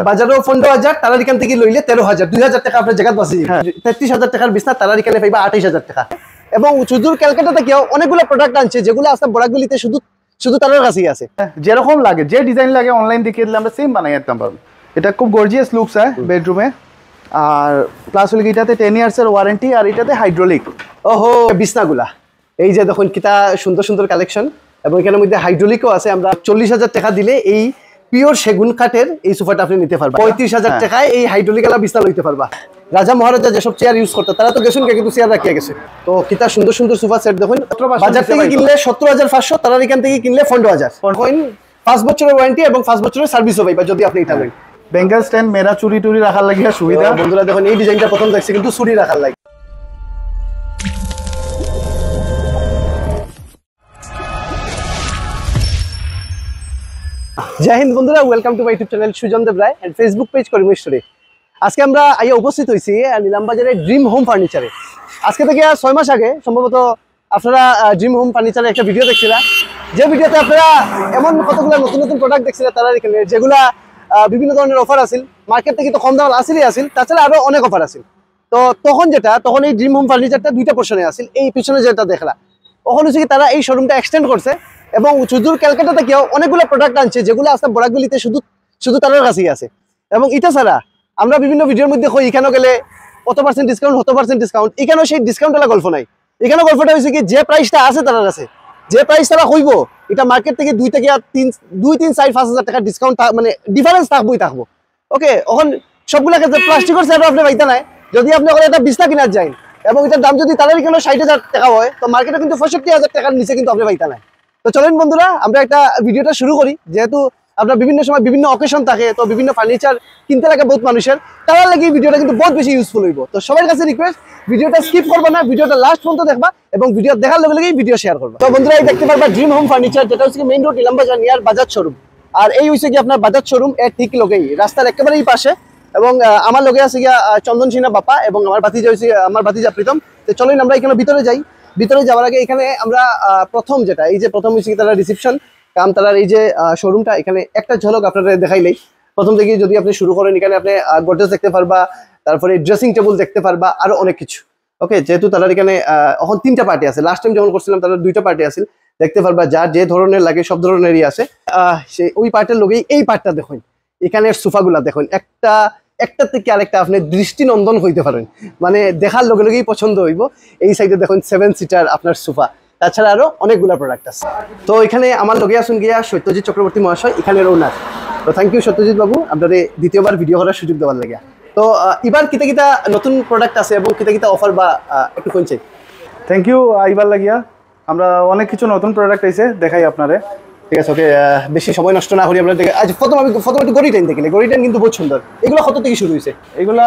বাজারও 15,000 তারা এখান থেকে লইলে 13,000 2,000 টাকা আপনার জায়গা বাঁচি 33,000 টাকার বিছনা তারা এখানে পাইবা 28,000 টাকা। এবং সুদূর ক্যালকাটা থেকেও অনেকগুলো প্রোডাক্ট আনছে যেগুলো আসলে বড়াগুলিতে শুধু তার কাছেই আছে, যেরকম লাগে যে ডিজাইন লাগে অনলাইন দেখিয়ে দিলে আমরা সেম বানাই দিতে পারবো। এটা খুব গর্জিয়াস লুকস হয় বেডরুমে। আর প্লাস হলো এটাতে 10 ইয়ার্সের ওয়ারেন্টি আর এটাতে হাইড্রোলিক। ওহো বিছনাগুলা এই যে দেখুন কিতা সুন্দর সুন্দর কালেকশন এবং এখানের মধ্যে হাইড্রোলিকও আছে। আমরা 40,000 টাকা দিলে এই পিওর সেগুন কাঠের এই সোফাটা আপনি নিতে পারবেন। 35,000 টাকায় এই হাইড্রোলিক আলা বিছনা লইতে পারবা। রাজা মহারাজা যেসব চেয়ার ইউজ করতো তারা তো গেছেন কিন্তু চেয়ার রাখিয়া গেছে। তো কিতা সুন্দর সুন্দর সোফা সেট দেখুন বাজার থেকে কিনলে 17,500 তারা এখান থেকে কিনলে 15,000। 5 বছরের ওয়ারেন্টি এবং 5 বছরের সার্ভিসও পাইবা যদি আপনি এটা নেন। বেঙ্গল স্ট্যান্ড মেরা চুরি টুরি রাখার লাগিয়া সুবিধা। বন্ধুরা দেখুন এই ডিজাইনটা প্রথম দেখছি কিন্তু চুরি রাখার লাগে। জয় হিন্দ বন্ধুরা, welcome to my YouTube channel Sujan Dev Roy and Facebook page Karimeshwari. আজকে আমরা আইয়া উপস্থিত হয়েছি নিলাম বাজারের ড্রিম হোম ফার্নিচারে। আজকে থেকে 6 মাস আগে সম্ভবত আপনারা ড্রিম হোম ফার্নিচারের একটা ভিডিও দেখছিলেন, যে ভিডিওতে আপনারা এমন কতগুলো নতুন নতুন প্রোডাক্ট দেখছিলেন তারা এখানে, যেগুলা বিভিন্ন ধরনের অফার আছিল, মার্কেট থেকে তো কম দাম আসিল, তাছাড়া আরো অনেক অফার আছিল। তো তখন এই ড্রিম হোম ফার্নিচারটা দুইটা পোর্শনে আছিল। এই পিছনে যেটা দেখলা তখন হচ্ছে কি তারা এই শোরুমটা এক্সটেন্ড করছে এবং সুদূর ক্যালকাটা থেকেও অনেকগুলো প্রোডাক্ট আনছে যেগুলো আসলে বড়াগুলিতে শুধু তাদের কাছেই আছে। এবং এটা ছাড়া আমরা বিভিন্ন ভিডিওর মধ্যে কই এখানে গেলে কত % ডিসকাউন্ট, এখানেও সেই ডিসকাউন্ট এলা গল্প নাই। এখানে গল্পটা হয়েছে কি যে প্রাইসটা আছে তার কাছে, যে প্রাইস তারা হইব এটা মার্কেট থেকে 2 থেকে 3-4-5 হাজার টাকা ডিসকাউন্ট মানে ডিফারেন্স থাকবো। ওকে, এখন সবগুলা ক্ষেত্রে প্লাস্টিকের সেট আপনি পাইতে নাই। যদি আপনি একটা বিছনা কিনার যান এবং এটার দাম যদি তাদের এখানে 60,000 টাকা হয় তো মার্কেটে কিন্তু 65,000 টাকার নিচে কিন্তু আপনি পাইতে নাই। তো চলেন বন্ধুরা আমরা একটা ভিডিওটা শুরু করি। যেহেতু আপনার বিভিন্ন সময় বিভিন্ন অকেশন থাকে, তো বিভিন্ন ফার্নিচার কিনতে লাগে বহুত মানুষের, তার লাগে ভিডিওটা কিন্তু বহুত বেশি ইউজফুল হইব। তো সবার কাছে রিকোয়েস্ট ভিডিওটা স্কিপ করবা না, ভিডিওটা লাস্ট পর্যন্ত দেখবা এবং ভিডিও দেখার লগে লগেই ভিডিও শেয়ার করবা। তো বন্ধুরা এই দেখতে পারবা ড্রিম হোম ফার্নিচার, যেটা হচ্ছে মেইন রোড ইলাম বাজার নিয়ার বাজাজ শোরুম। আর এই হচ্ছে কি আপনার বাজাজ শোরুম এর ঠিক লগেই রাস্তার একেবারেই পাশে। এবং আমার লগে আছে গিয়া চন্দন সিনহা বাপা এবং আমার ভাতিজা প্রীতম। তো চলেন আমরা এখানে ভিতরে যাই। ভিতরে যাওয়ার আগে এখানে আমরা প্রথম হচ্ছে তারা রিসেপশন কাম তারার এই যে শোরুমটা, এখানে একটা ঝলক আপনারা দেখাইলেই প্রথম থেকে যদি আপনি শুরু করেন এখানে আপনি গডরেজ দেখতে পারবা, তারপরে ড্রেসিং টেবিল দেখতে পারবা, আরো অনেক কিছু। ওকে, যেহেতু তারা এখানে এখন 3টা পার্টি আছে, লাস্ট টাইম যখন করছিলাম তারা 2টা পার্টি আছে, দেখতে পারবা যার যে ধরনের লাগে সব ধরনেরই আছে। সে ওই পার্টের লগেই এই পার্টটা দেখুন, এখানের সোফাগুলা দেখুন একটা থেকে আরেকটা আপনি দৃষ্টিনন্দন হইতে পারেন, মানে দেখার লগে লগেই পছন্দ হইব। এই সাইডে দেখুন 7 সিটার আপনার সোফা, তাছাড়া আরো অনেকগুলা প্রোডাক্ট আছে। তো এখানে আমার লগে আসুন গিয়া সত্যজিৎ চক্রবর্তী মহাশয়, এখানের ওনার। তো থ্যাংক ইউ সত্যজিৎ বাবু আপনাদের দ্বিতীয়বার ভিডিও করার সুযোগ দেওয়ার লাগে। তো এবার কিতা নতুন প্রোডাক্ট আছে এবং কিতা অফার বা একটু কইছে। থ্যাংক ইউ আইবার লাগিয়া আমরা অনেক কিছু নতুন প্রোডাক্ট আইছে দেখাই আপনারে। ঠিক আছে, ওকে, বেশি সময় নষ্ট না করি আমরা আজ প্রথম একটু গড়িটাইন দেখলে, গড়িটাইন কিন্তু বহুত সুন্দর। এগুলো কত থেকে শুরু হয়েছে? এগুলা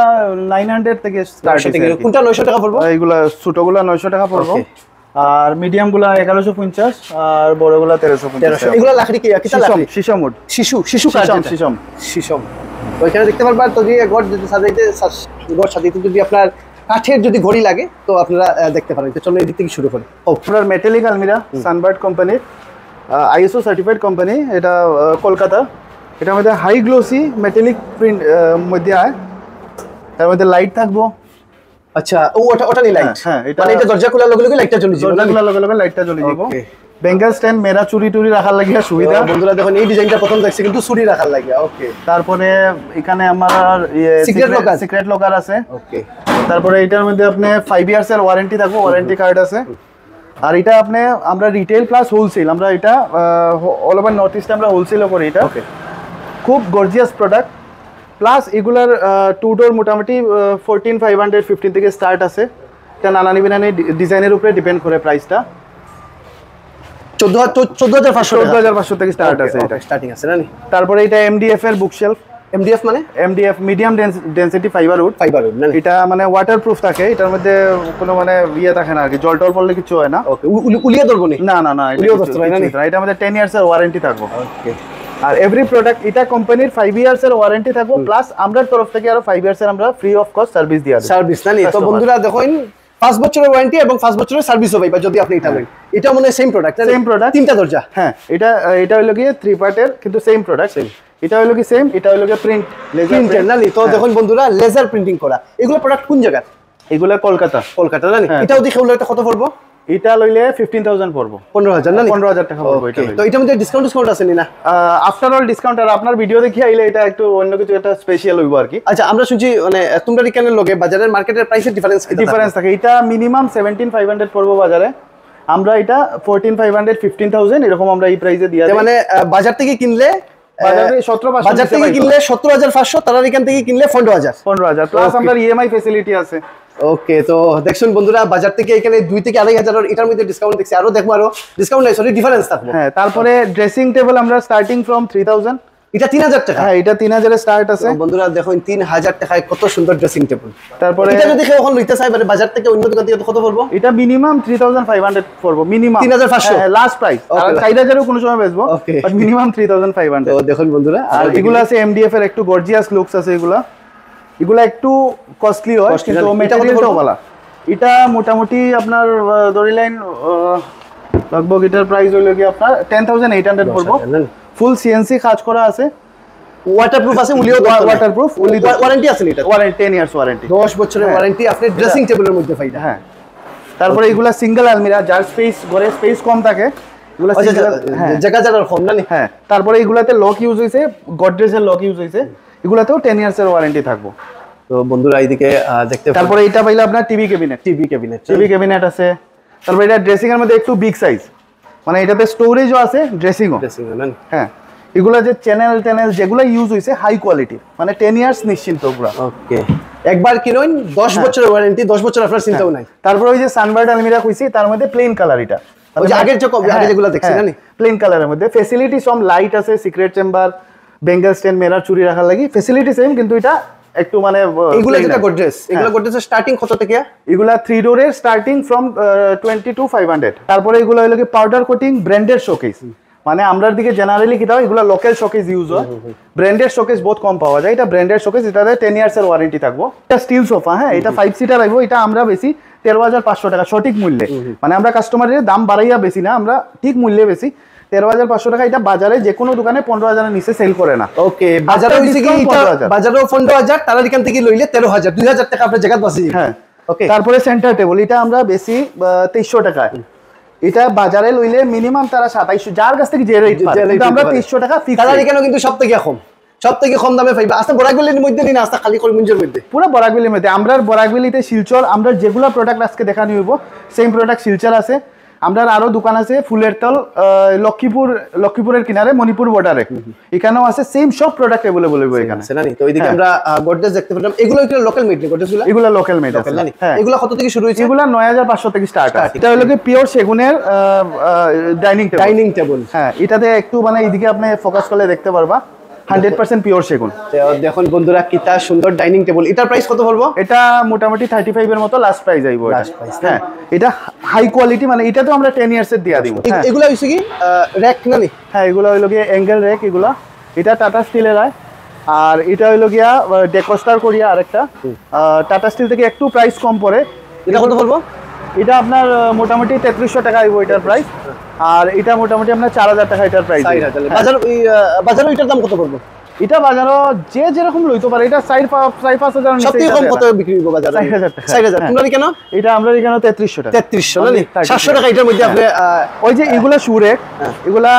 900 থেকে স্টার্ট হইছে। কোনটা 900 টাকা পড়বো? এগুলা ছোটগুলা 900 টাকা পড়বো, আর মিডিয়াম গুলা 1150 আর বড়গুলা 1350। এগুলা লাকড়ি কি লাকড়ি? শিশম উড, শিশু শিশম। তো এখানে দেখতে পারবেন তো যে গড় যদি সাজাইতে যদি আপনার কাঠের যদি ঘড়ি লাগে তো আপনারা দেখতে পারেন। তো চলো এই দিক থেকে শুরু করি। আপনার মেটালিক আলমিরা সানবার্ড কোম্পানির ISO সার্টিফাইড কোম্পানি, এটা কলকাতা। এটার মধ্যে হাই গ্লোসি মেটালিক প্রিন্ট মধ্যে আয়, তার মধ্যে লাইট থাকবো। আচ্ছা, ওটা নি লাইট। হ্যাঁ, এটা মানে এটা দরজা খোলার লগে লগে লাইটটা জ্বলে যাবে, দরজা খোলার লগে লগে লাইটটা জ্বলে যাবে। বেঙ্গল স্ট্যান্ড মেরা চুরি টুরি রাখার লাগিয়া সুবিধা। বন্ধুরা দেখুন এই ডিজাইনটা প্রথম দেখছি কিন্তু চুরি রাখার লাগিয়া। ওকে, তারপরে এখানে আমার সিক্রেট লকার আছে। ওকে, তারপরে এটার মধ্যে আপনি 5 ইয়ার্স এর ওয়ারেন্টি থাকবো, ওয়ারেন্টি কার্ড আছে। আর এটা আপনি আমরা রিটেল প্লাস হোলসেল, আমরা এটা অল ওভার নর্থ ইস্টে আমরা হোলসেলও করি। এটা খুব গর্জিয়াস প্রোডাক্ট। প্লাস এগুলার 2 ডোর মোটামুটি 14,515 থেকে স্টার্ট আছে। এটা নানানি বিনানি ডিজাইনের উপরে ডিপেন্ড করে প্রাইসটা। 14,500 থেকে স্টার্ট আছে, এটা স্টার্টিং আছে না? তারপরে এটা MDF এর বুকশেলফ। MDF মানে MDF medium density fibre wood না? এটা মানে ওয়াটারপ্রুফ থাকে, এটার মধ্যে কোনো মানে ইয়ে থাকে না আর কি, জল টল পড়লে কিছু হয় না। ওকে, উলিয়া ধরবো না এটা আমাদের 10 ইয়ার্স এর ওয়ারেন্টি থাকবো। ওকে, আর এভরি প্রোডাক্ট এটা কোম্পানির 5 ইয়ার্স এর ওয়ারেন্টি থাকবো, প্লাস আমরা তরফ থেকে আরো 5 ইয়ার্স এর আমরা ফ্রি অফ কস্ট সার্ভিস দিয়া দিই। সার্ভিস না? তো বন্ধুরা দেখুন 5 বছরের ওয়ারেন্টি এবং 5 বছরের সার্ভিসও পাইবা যদি আপনি এটা নেন। এটা মনে সেম প্রোডাক্ট, তিনটা দরজা। হ্যাঁ, এটা হলো গিয়ে 3 পার্টের কিন্তু সেম প্রোডাক্ট। এটা হলো কি সেম, এটা হলো কি প্রিন্ট লেজার প্রিন্টার না তো দেখুন বন্ধুরা লেজার প্রিন্টিং করা এগুলো প্রোডাক্ট কোন জায়গা এগুলা কলকাতা না এটাও দেখে বললে এটা কত পড়বো এটা লইলে 15000 পড়বো 15000 না 15000 টাকা পড়বো এটা তো এটার মধ্যে ডিসকাউন্ট আছে না আফটার অল ডিসকাউন্ট আর আপনার ভিডিও দেখি আইলে এটা একটু অন্য কিছু একটা স্পেশাল হইব আর কি আচ্ছা আমরা শুনছি মানে তোমরা কেন লগে বাজারের মার্কেটের প্রাইসের ডিফারেন্স থাকে এটা মিনিমাম 17500 পড়বো বাজারে আমরা এটা 14500 15000 এরকম আমরা এই প্রাইসে দিয়া মানে বাজার থেকে কিনলে বাজারে 17500 বাজার থেকে কিনলে 17500 তার এখান থেকে কিনলে 15000 প্লাস আমরা ইএমআই ফ্যাসিলিটি আছে ওকে তো দেখছেন বন্ধুরা বাজার থেকে এখানে 2 থেকে 2500 এটার মধ্যে ডিসকাউন্ট দেখছি আরো দেখবো আরো ডিসকাউন্ট নাই সরি ডিফারেন্স থাকবে হ্যাঁ তারপরে ড্রেসিং টেবিল আমরা স্টার্টিং ফ্রম 3000 এটা 3000 টাকা হ্যাঁ এটা 3000 এর স্টার্ট আছে বন্ধুরা দেখুন 3000 টাকায় কত সুন্দর ড্রেসিং টেবিল তারপরে এটা যদি কেউ এখন লইতে চায় মানে বাজার থেকে অন্য দোকান থেকে কত পড়বো এটা মিনিমাম 3500 পড়বো মিনিমাম 3500 হ্যাঁ লাস্ট প্রাইস আর 4000 এর কোনো সময় বেচবো বাট মিনিমাম 3500 তো দেখুন বন্ধুরা আর এগুলা আছে এমডিএফ এর একটু গর্জিয়াস লুকস আছে এগুলা একটু কস্টলি হয় কিন্তু মেটেরিয়ালটাও ভালো এটা মোটামুটি আপনার ধরিলেন লগভগ এটার প্রাইস হইলো কি আপনার 10800 পড়বো ফুল সিএনসি কাজ করা আছে ওয়াটারপ্রুফ আছে উলিও ওয়াটারপ্রুফ ওয়ারেন্টি আছে এটা ওয়ারেন্টি 10 ইয়ার্স ওয়ারেন্টি 10 বছরের ওয়ারেন্টি আপনি ড্রেসিং টেবিলের মধ্যে পাইবেন হ্যাঁ তারপরে এগুলা সিঙ্গেল আলমিরা যার ঘরে স্পেস কম থাকে এগুলা জায়গা জায়গার কম না হ্যাঁ তারপরে এগুলাতে লক ইউজ হইছে গডরেজের লক ইউজ হইছে এগুলাতেও 10 ইয়ার্স এর ওয়ারেন্টি থাকবো তো বন্ধুরা এইদিকে দেখতে তারপরে এটা পাইলে আপনার টিভি ক্যাবিনেট আছে তারপরে এটা ড্রেসিং এর মধ্যে একটু বিগ সাইজ মানে এটাতে স্টোরেজও আছে ড্রেসিংও হ্যাঁ এগুলা যে চ্যানেল যেগুলো ইউজ হইছে হাই কোয়ালিটি মানে 10 ইয়ার্স নিশ্চিন্ত পুরো ওকে একবার কিনুন 10 বছরের ওয়ারেন্টি 10 বছর আপনার চিন্তাও নাই তারপরে ওই যে সানবার্ড আলমিরা কইছি তার মধ্যে প্লেন কালার এটা ওই যে আগের যেগুলো দেখছি না প্লেন কালারের মধ্যে ফ্যাসিলিটি সম লাইট আছে secret chamber Bengal stand mirror চুরি রাখার লাগি ফ্যাসিলিটি সেম কিন্তু এটা একটু মানে এগুলা যেটা গডরেজের স্টার্টিং কত থেকে এগুলা 3 ডোরের স্টার্টিং ফ্রম 22500 তারপরে এগুলা হলো কি পাউডার কোটিং ব্র্যান্ডেড শোকেস মানে আমরার দিকে জেনারেলি কি দাও এগুলা লোকাল শোকেস ইউজ হয় ব্র্যান্ডেড শোকেস বহুত কম পাওয়া যায় এটা ব্র্যান্ডেড শোকেস এটাতে 10 ইয়ার্স এর ওয়ারেন্টি থাকবো এটা স্টিল সোফা হ্যাঁ এটা 5 সিটার আইবো এটা আমরা বেশি 13500 টাকা সঠিক মূল্যে মানে আমরা কাস্টমারের দাম বাড়াইয়া বেশি না আমরা ঠিক মূল্যে বেশি 13500 টাকা এটা বাজারে যে কোনো দোকানে 15000 এর নিচে সেল করে না ওকে বাজারে হইছে কি এটা বাজারেও 15000 তার এখান থেকে লইলে 13000 2000 টাকা আপনার জায়গা বাঁচি হ্যাঁ ওকে তারপরে সেন্টার টেবিল এটা আমরা বেশি 2300 টাকা এটা বাজারে লইলে মিনিমাম তারা 2700 যার কাছ থেকে যে রেট পায় কিন্তু আমরা 2300 টাকা ফিক্স তার এখানে কিন্তু সবথেকে কম দামে পাইবা আস্তে বরাকবিলির মধ্যে নিন আস্তে খালি করিমগঞ্জের মধ্যে পুরো বরাকবিলির মধ্যে আমরা বরাকবিলিতে শিলচর আমরা যেগুলা প্রোডাক্ট আজকে দেখানি হইব সেম প্রোডাক্ট শিলচর আছে আমরা আরো দোকান আছে ফুলের তল লক্ষ্মীপুরের কিনারে মণিপুর বর্ডারে এখানেও আছে সেম সব প্রোডাক্ট अवेलेबल হইব এখানে আছে না তো ওইদিকে আমরা গডরেজ দেখতে পেলাম এগুলো কি লোকাল মেড গডরেজগুলো এগুলো লোকাল মেড আছে হ্যাঁ এগুলো কত থেকে শুরু হইছে এগুলো 9500 থেকে স্টার্ট আছে এটা হলো কি পিওর সেগুনের ডাইনিং টেবিল হ্যাঁ এটাতে একটু মানে এইদিকে আপনি ফোকাস করলে দেখতে পারবা 100% পিওর সেগুন দেখুন বন্ধুরা কিটা সুন্দর ডাইনিং টেবিল এটার প্রাইস কত পড়বো এটা মোটামুটি 35 এর মতো লাস্ট প্রাইস আইবো হ্যাঁ এটা হাই কোয়ালিটি মানে এটা তো আমরা 10 ইয়ার্স এর দিয়া দিব এগুলো হইছে কি র‍্যাক না নি হ্যাঁ এগুলো হইলো কি অ্যাঙ্গেল র‍্যাক এগুলো এটা টাটা স্টিলের হয় আর এটা হইলো গিয়া ডেকোস্টার কোরিয়া আরেকটা টাটা স্টিল থেকে একটু প্রাইস কম পড়ে এটা কত পড়বো এটা আপনার মোটামুটি 3300 টাকা আইবো এটার প্রাইস আর এটা মোটামুটি আপনার 4000 টাকা এটার প্রাইস বাজারে এটার দাম কত পড়বে এটা বাজারও যে যেরকম লইতে পারে এটা 4-5 হাজার সবথেকে কম কত বিক্রি হবে বাজারে 4000 টাকা 4000 তোমরা কেন এটা আমরা এখানে 3300 টাকা 3300 না 700 টাকা এটার মধ্যে আপনি ওই যে এগুলা সুরেক এগুলা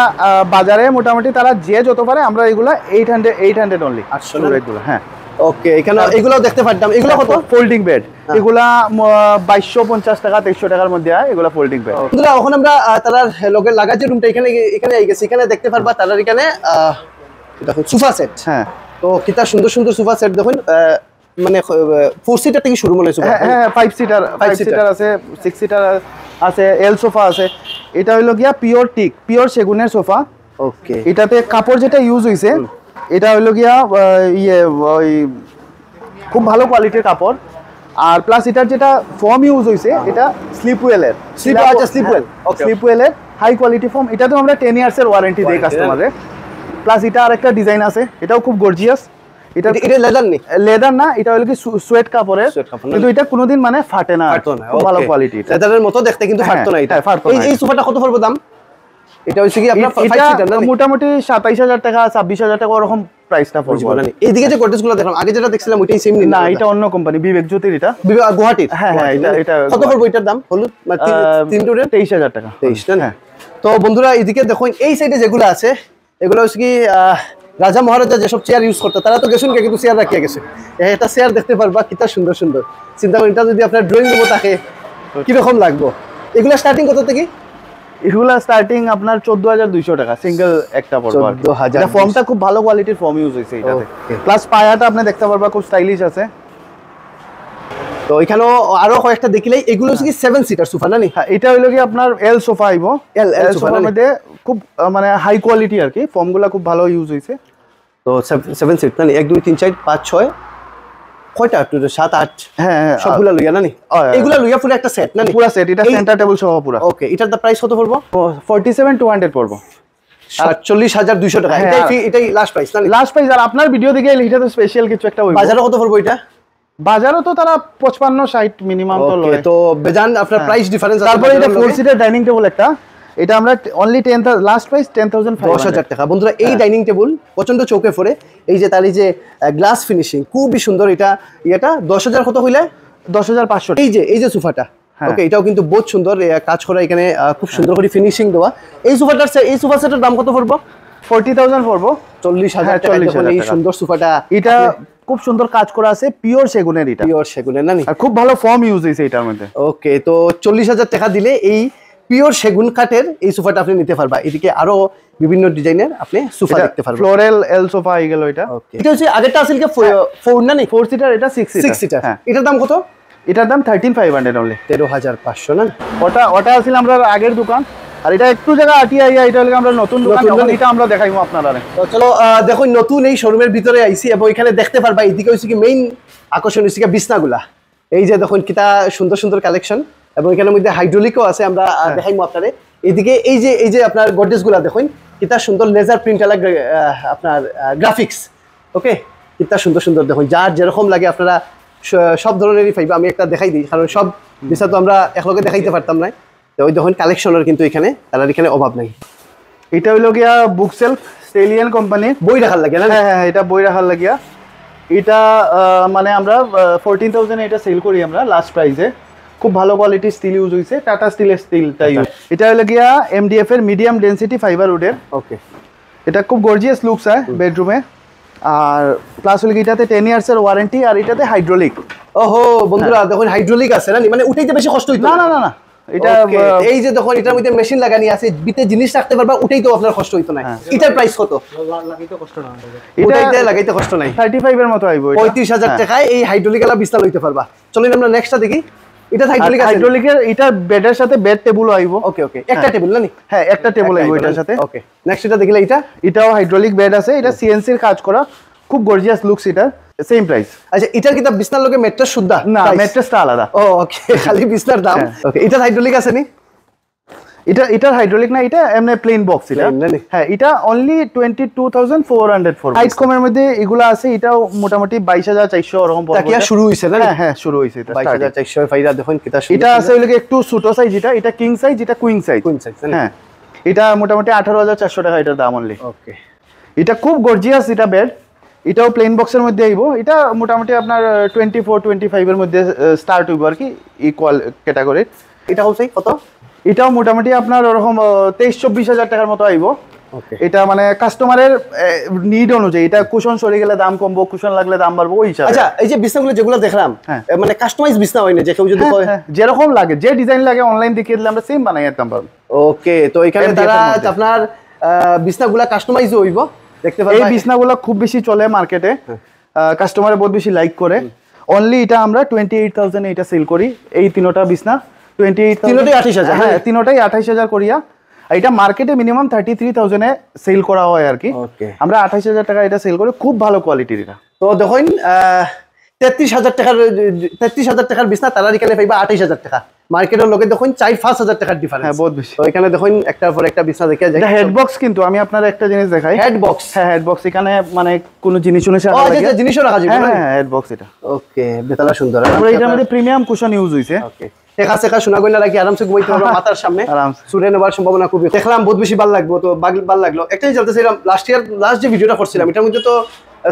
বাজারে মোটামুটি তারা যে যত পারে আমরা এগুলা 800 অনলি 800 এগুলা হ্যাঁ ওকে এখানে এগুলাও দেখতে পারতাম এগুলো কত ফোল্ডিং বেড এগুলা 2250 টাকা 2300 টাকার মধ্যে হয় এগুলা ফোল্ডিং বেড বন্ধুরা এখন আমরা তার লগের লাগার যে রুমটা এখানে আই গেছি এখানে দেখতে পারবা তার এখানে দেখুন সোফা সেট হ্যাঁ তো কিটা সুন্দর সোফা সেট দেখুন মানে 4 সিটার থেকে শুরু মনে সোফা হ্যাঁ 5 সিটার আছে 6 সিটার আছে এল সোফা আছে এটা হলো গিয়া পিওর সেগুনের সোফা ওকে এটাতে কাপড় যেটা ইউজ হইছে এটা হলো গিয়া ওই খুব ভালো কোয়ালিটির কাপড় আর প্লাস এটার যেটা ফর্ম ইউজ হইছে এটা স্লিপওয়েলের হাই কোয়ালিটি ফর্ম এটা তো আমরা 10 ইয়ার্স এর ওয়ারেন্টি দেই কাস্টমারে প্লাস এটা আরেকটা ডিজাইন আছে এটাও খুব গর্জিয়াস এটা লেদার না এটা হলো কি সোয়েট কাপড়ের কিন্তু এটা কোনোদিন মানে ফাটে না খুব ভালো কোয়ালিটি লেদারের মতো দেখতে কিন্তু ফাটতো না এটা এই সোফাটা কত পড়বে দাম এটা হচ্ছে কি আপনার 5 সিটার না? মোটামুটি 27000 টাকা 26000 টাকা ওরকম প্রাইসটা পড়বে। এইদিকে যে গডরেজগুলো দেখলাম আগে যেটা দেখছিলাম ওইটাই সেম না, এটা অন্য কোম্পানি, বিবেক জ্যোতির। এটা গুয়াহাটির। হ্যাঁ হ্যাঁ, এটা কত পড়বে এটার দাম? হলুদ 23000 টাকা। 23 না? তো বন্ধুরা এদিকে দেখুন এই সাইডে যেগুলো আছে এগুলো হচ্ছে কি রাজা মহারাজা যেসব চেয়ার ইউজ করতো তারা তো গেছেন কিন্তু চেয়ার রাখিয়া গেছে। একটা চেয়ার দেখতে পারবা কিতা সুন্দর সুন্দর। চিন্তা করেন এটা যদি আপনার ড্রয়িং রুমে থাকে কিরকম লাগবে। এগুলো স্টার্টিং কত থেকে? এগুলা স্টার্টিং আপনার 14200 টাকা সিঙ্গেল একটা পড়বে। 14000। এটা ফর্মটা খুব ভালো কোয়ালিটির ফর্ম ইউজ হইছে এটাতে। প্লাস পায়াটা আপনি দেখতে পারবা খুব স্টাইলিশ আছে। তো এখানেও আরো কয়েকটা দেখিলেই এগুলো হচ্ছে কি 7 সিটার সোফা না নি? হ্যাঁ, এটা হইলো কি আপনার এল সোফা আইবো। এল সোফার মধ্যে খুব মানে হাই কোয়ালিটি আর কি, ফর্মগুলা খুব ভালো ইউজ হইছে। তো 7 সিট না নি? 1 2 3 4 5 6 কয়টা? 7 8। হ্যাঁ হ্যাঁ, সবগুলা লইয়া না নি? এগুলা লইয়া পুরো একটা সেট না নি? পুরো সেট। এটা সেন্টার টেবিল সহ পুরো। ওকে, এটার দা প্রাইস কত পড়বো? 47200 পড়বো। 47200 টাকা। এটাই লাস্ট প্রাইস না নি? Last price. আর আপনার ভিডিও দেখে এটা তো স্পেশাল কিছু একটা হইবো। বাজারে কত পড়বো এটা? বাজারও তো তারা 55-60 মিনিমাম তো লয়। তো বেজান আপনার প্রাইস ডিফারেন্স আছে। তারপরে এটা 4 সিটার ডাইনিং টেবিল একটা, এটা আমরা অনলি 10,000 লাস্ট প্রাইস 10500 টাকা। বন্ধুরা এই ডাইনিং টেবিল প্রচন্ড চোখে পড়ে। এই যে তার এই যে গ্লাস ফিনিশিং খুবই সুন্দর। এটা 10000 কত হইলে? 10500। এই যে সোফাটা, ওকে, এটাও কিন্তু বহুত সুন্দর কাজ করা, এখানে খুব সুন্দর করে ফিনিশিং দেওয়া। এই সোফা সেটের দাম কত পড়বো? 40000 পড়বো। 40000 টাকা। এই সুন্দর সোফাটা, এটা খুব সুন্দর কাজ করা আছে, পিওর সেগুনের। এটা পিওর সেগুনের না নি? আর খুব ভালো ফর্ম ইউজ হইছে এটার মধ্যে। ওকে, তো 40000 টাকা দিলে এই পিওর সেগুন কাঠের এই সোফাটা আপনি নিতে পারবা। এদিকে আরো বিভিন্ন ডিজাইনের আপনি সোফা দেখতে পারবেন। ফ্লোরাল এল সোফা হয়ে গেল এটা। এটা হচ্ছে আগেরটা আছিল কি 4 না নি? 4 সিটার, এটা 6 সিটার। হ্যাঁ, এটার দাম কত? এটার দাম 13500 অনলি। 13500 না? ওটা আছিল আমরা আগের দোকান। আর এটা একটু জায়গা আটিয়া এটা হলো আমরা নতুন দোকান, এটা আমরা দেখাইবো আপনারা। তো চলো দেখুন নতুন এই শোরুমের ভিতরে আইছি এবং এখানে দেখতে পারবা এদিকে হচ্ছে কি মেইন আকর্ষণ হচ্ছে কি বিছনাগুলা। এই যে দেখুন কিটা সুন্দর সুন্দর কালেকশন এবং এখানের মধ্যে হাইড্রোলিকও আছে, আমরা দেখাইবো আপনারে। এদিকে এই যে আপনার গডরেজগুলা দেখুন কিটা সুন্দর লেজার প্রিন্ট আলা আপনার গ্রাফিক্স। ওকে, কিটা সুন্দর সুন্দর দেখুন, যার যেরকম লাগে আপনারা সব ধরনেরই পাইবা। আমি একটা দেখাই দিই, কারণ সব বিছনা তো আমরা একলগে দেখাইতে পারতাম না। ওই দেখুন কালেকশনের কিন্তু এখানে তার এখানে অভাব নাই। এটা হইলো গিয়া বুক সেলফ, স্টেলিয়ান কোম্পানি, বই রাখার লাগে না? হ্যাঁ, এটা বই রাখার লাগিয়া। এটা মানে আমরা 14000 এটা সেল করি আমরা লাস্ট প্রাইসে। খুব ভালো কোয়ালিটির স্টিল ইউজ হইছে, টাটা স্টিলের স্টিলটা ইউজ। এটা হইলো গিয়া এমডিএফ এর মিডিয়াম ডেনসিটি ফাইবার উডের। ওকে, এটা খুব গর্জিয়াস লুকস হয় বেডরুমে। আর প্লাস হলো এটাতে 10 ইয়ার্স এর ওয়ারেন্টি, আর এটাতে হাইড্রোলিক। ওহো বন্ধুরা দেখুন হাইড্রোলিক আছে না? মানে উঠাইতে বেশি কষ্ট হইতো না না না, এটা এই যে দেখুন এটার মধ্যে মেশিন লাগানি আছে, বিতে জিনিস রাখতে পারবা, উঠাই তো আপনার কষ্ট হইতো না। এটার প্রাইস কত? লাগাইতে কষ্ট না, উঠাইতে লাগাইতে কষ্ট নাই। 35 এর মতো আইবো। 35000 টাকায় এই হাইড্রোলিক আলা বিছনা লইতে পারবা। চলুন আমরা নেক্সটটা দেখি। এটা হাইড্রোলিক আছে, হাইড্রোলিকের এটা বেডের সাথে বেড টেবিলও আইবো। ওকে ওকে, একটা টেবিল না নি? হ্যাঁ, একটা টেবিল আইবো এটার সাথে। ওকে, নেক্সট এটা দেখিলে এটাও হাইড্রোলিক বেড আছে, এটা সিএনসি এর কাজ করা, খুব গর্জিয়াস লুকস। এটা সেম প্রাইস। আচ্ছা, এটার কি বিছনার লগে ম্যাট্রেস সুদ্ধা? না, ম্যাট্রেসটা আলাদা। ও ওকে, খালি বিছনার দাম। ওকে, এটা হাইড্রোলিক আছে নি? এটার হাইড্রোলিক না, এটা এমনি প্লেন বক্স। এটা হ্যাঁ, এটা অনলি 22400 হাইট কমের মধ্যে এগুলা আছে। এটাও মোটামুটি 22400 এরকম পড়বে। এটা শুরু হইছে না? হ্যাঁ, শুরু হইছে। এটা 22400 ফাইদা দেখুন কিটা শুরু। এটা আছে হইলো একটু ছোট সাইজ, এটা কিং সাইজ, এটা কুইন সাইজ। হ্যাঁ, এটা মোটামুটি 18400 টাকা এটার দাম অনলি। ওকে, এটা খুব গর্জিয়াস এটা বেড। এটাও প্লেন বক্সের মধ্যে আইবো। এটা মোটামুটি আপনার 24-25 এর মধ্যে স্টার্ট হইব আর কি, ইকুয়াল ক্যাটাগরি। এটা হচ্ছে কত? এটাও মোটামুটি আপনার ওরকম 23-24 টাকার মতো আইবো। এটা মানে কাস্টমারের নিড অনুযায়ী, এটা কুশন সরে গেলে দাম কমবো, কুশন লাগলে দাম বাড়বো, ওই হিসাবে। আচ্ছা, এই যে বিছনাগুলো যেগুলো দেখলাম মানে কাস্টমাইজ বিছনা হয় না, যে কেউ যদি যেরকম লাগে, যে ডিজাইন লাগে অনলাইন দেখিয়ে দিলে আমরা সেম বানাই দিতাম পারবো। ওকে, তো এখানে তারা আপনার বিছনাগুলো কাস্টমাইজ হইব, দেখতে পারবেন। এই বিছনাগুলো খুব বেশি চলে মার্কেটে, কাস্টমারে বহুত বেশি লাইক করে। অনলি এটা আমরা 28000 এটা সেল করি। এই তিনটা বিছনা 28, তিনটাই 28000। হ্যাঁ, তিনটাই 28000 করিয়া। এটা মার্কেটে মিনিমাম 33000 এ সেল করা হয় আর কি। আমরা 28000 টাকা এটা সেল করি, খুব ভালো কোয়ালিটির। এটা তো দেখুন 33000 টাকার বিছনা তারা এখানে পাইবা 28000 টাকা। মার্কেটের লোকে দেখুন 4-5 হাজার টাকার ডিফারেন্স। হ্যাঁ বহুত বেশি। তো এখানে দেখুন একটার পর একটা বিছনা দেখে যায়। এটা হেড বক্স, কিন্তু আমি আপনার একটা জিনিস দেখাই। Head box? হ্যাঁ হেড বক্স, এখানে মানে কোনো জিনিস রাখা লাগে। আচ্ছা, জিনিসও রাখা যাবে। হ্যাঁ হেড বক্স এটা। ওকে, বেতালা সুন্দর। আমরা এটার মধ্যে প্রিমিয়াম কুশন ইউজ হইছে। ওকে, টেকা সেকা শোনা গইনা রাখি আরামসে ঘুমাইতে পারবো মাথার সামনে, আরামসে সুরে নেবার সম্ভাবনা খুবই। দেখলাম বহুত বেশি ভালো লাগবে, তো ভালো লাগলো। একটাই জানতেছিলাম, লাস্ট যে ভিডিওটা করছিলাম এটার মধ্যে তো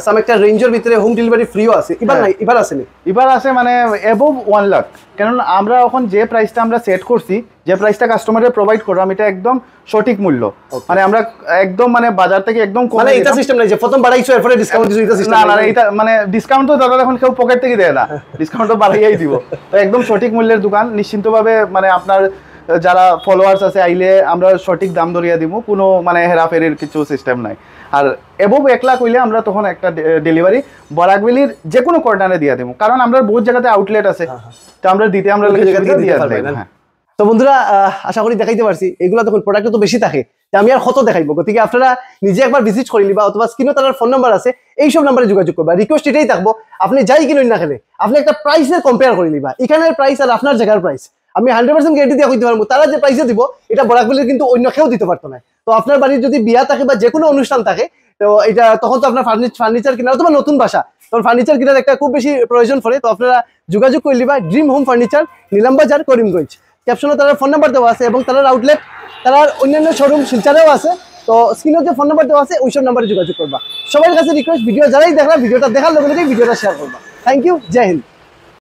সাম একটা রেঞ্জের ভিতরে হোম ডেলিভারি ফ্রিও আছে, এবার নাই, এবার আছে নি? এবার আছে মানে অ্যাবভ 1 লাখ। কারণ আমরা এখন যে প্রাইসটা আমরা সেট করছি, যে প্রাইসটা কাস্টমারকে প্রোভাইড করলাম, এটা একদম সঠিক মূল্য। মানে আমরা একদম মানে বাজার থেকে একদম কম। মানে এটা সিস্টেম নাই যে প্রথম বাড়াইছো এরপরে ডিসকাউন্ট দিছো, এটা সিস্টেম না না, এটা মানে ডিসকাউন্ট তো দাদা এখন কেউ পকেট থেকে দেয় না, ডিসকাউন্ট তো বাড়াইয়াই দিব। তো একদম সঠিক মূল্যের দোকান, নিশ্চিন্তভাবে মানে আপনার যারা ফলোয়ার্স আছে আইলে আমরা সঠিক দাম ধরিয়া দিব, কোনো মানে হেরাফেরির কিছু সিস্টেম নাই। আর এবভ 1 লাখ হইলে আমরা তখন একটা ডেলিভারি বরাকভ্যালির যে কোনো কর্নারে দিয়ে দেবো, কারণ আমরা বহুত জায়গাতে আউটলেট আছে, তো আমরা দিতে আমরা তো বন্ধুরা আশা করি দেখাইতে পারছি। এগুলো তখন প্রোডাক্ট তো বেশি থাকে, আমি আর কত দেখাইবো, গতিকে আপনারা নিজে একবার ভিজিট করে নিবা, অথবা স্ক্রিনে তার ফোন নাম্বার আছে, এইসব নাম্বারে যোগাযোগ করবা। রিকোয়েস্ট এটাই থাকবো, আপনি যাই কিনুন না খেলে আপনি একটা প্রাইসের কম্পেয়ার করে নিবা, এখানের প্রাইস আর আপনার জায়গার প্রাইস। আমি 100% গ্যারান্টি দিয়ে কইতে পারবো, তারা যে প্রাইসে দিব এটা বরাকভ্যালির কিন্তু অন্য কেউ দিতে পারতো না। তো আপনার বাড়ির যদি বিয়া থাকে বা যে কোনো অনুষ্ঠান থাকে, তো এটা তখন তো আপনার ফার্নিচার কেনার অথবা নতুন বাসা, তখন ফার্নিচার কেনার একটা খুব বেশি প্রয়োজন পড়ে। তো আপনারা যোগাযোগ করে নিবা dream home furniture, Nilambazar, Karimganj. ক্যাপশনে তার ফোন নাম্বার দেওয়া আছে এবং তার আউটলেট, তার অন্যান্য শোরুম শিলচরেও আছে। তো স্ক্রিনে যে ফোন নাম্বার দেওয়া আছে ওইসব নাম্বারে যোগাযোগ করবা। সবার কাছে রিকোয়েস্ট, ভিডিও যারাই দেখলাম ভিডিওটা দেখার লগে লগেই ভিডিওটা শেয়ার করবা। থ্যাংক ইউ, জয় হিন্দ।